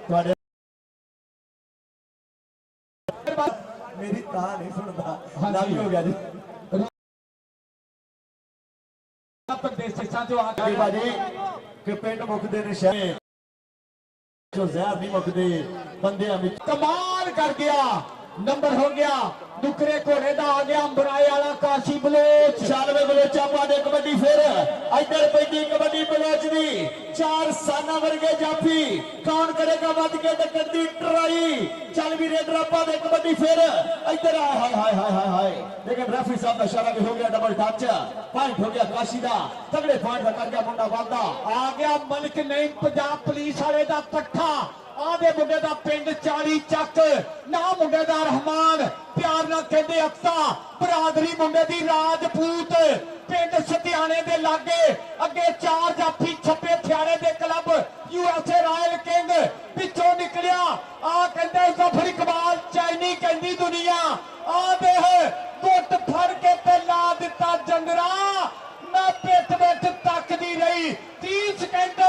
मेरी तां नहीं सुनता लाभ हो गया जी प्रदेशों चो आके बाजी कि पिंड मुकदे ने शहर जो जहर नहीं मुकदे बंदे कमाल कर गया नंबर हो गया नुकरे घोड़े का आ गया अंबराए वाला काशी बलोच 96 बलोचा पादे कबड्डी फिर इधर पैदी कबड्डी बलोच दी 4 साना वर्गे जाफी कौन करेगा वध के टक्कर दी ट्राई चल भी रेडरा पादे कबड्डी फिर इधर हाय हाय हाय हाय हाय हाय लेकिन रेफरी साहब का इशारा भी हो गया डबल टच पॉइंट हो गया काशी दा तगड़े पॉइंट का कर गया मुंडा वादा आ गया मलिक नहीं पंजाब पुलिस वाले का पट्ठा आधे मुंडे का पिंड 40 चक ना मुंडे का रहमान प्यार ना कहते अक्सा बरादरी मुंडे की राजपूत पिंड सतियाने दे लागे अगे 4 जाफी छपे थियारे दे क्लब यूएसए रॉयल किंग पिछों निकलिया आ कहते जफर इकबाल चाइनी कहती दुनिया आ दे गुट फड़ के ते ला दिता जंगरा मैं पिट पिट तकदी रही 30 सेकंड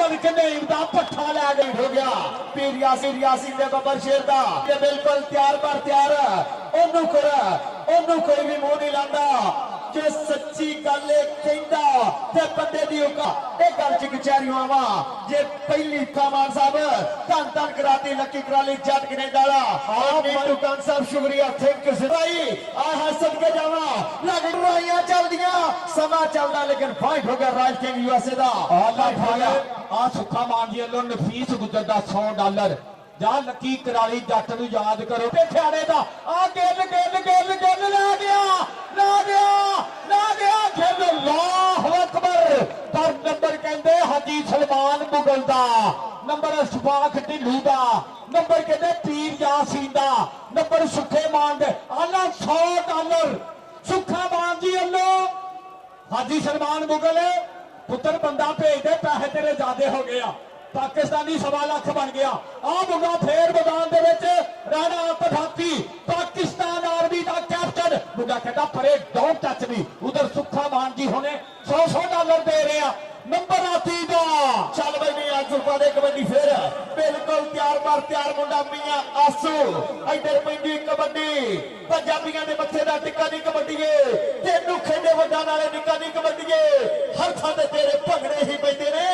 मलिक नईम दा पट्ठा लै गई हो गया पीर यासीन दे बबर शेर दा बिल्कुल तैयार पर तैयार ओनू कोई भी मुंह नहीं लांदा जो सच्ची गल कहंदा ते बंदे दी ओका ए गल च कचहरी आवा जे पहली कामान साहब धन धन कराती लकी कराली जट कनेडा वाला नीतू खान साहब शुक्रिया थैंक यू भाई आ सदके जावा लग लड़ाइयां चलदियां समा चलदा लेकिन फाइट हो गया राज किंग यूएसए दा आ सुखा मान जी लो नफीस गुजर दा $100 जा लकी कराली जट नूं याद करो ते थियारे दा आ गिल ला गया खेल अल्लाहु अकबर पर नंबर कहंदे हाजी सलमान मुगल दा नंबर अशफाक ढिल्लू दा नंबर कहंदे पीर यासीन दा नंबर सुखे मान दे आला $100 सुखा मान जी अल्लो हाजी सलमान मुगल पुत्र बंदा भेज दे पैसे तेरे ज्यादा हो गया पाकिस्तानी 1.25 लाख बन गया आ मुंडा फेर मैदान दे विच राणा पठाकी पाकिस्तान आर्मी का कैप्टन मुंडा कहता परे डोंट टच मी उधर सुखा मान जी होने $100 दे रहे हैं नंबर आती दा चल भाई नहीं आज पा दे कबड्डी फिर बिल्कुल तैयार मुंडा मियां आसू इधर पैंदी कबड्डी पंजाबियों के मथे का टिक्का नहीं कबड्डी तेनू खेडे वड्डा नाले निक्का नहीं कबड्डी हर थां ते तेरे भंगड़े ही पैंदे ने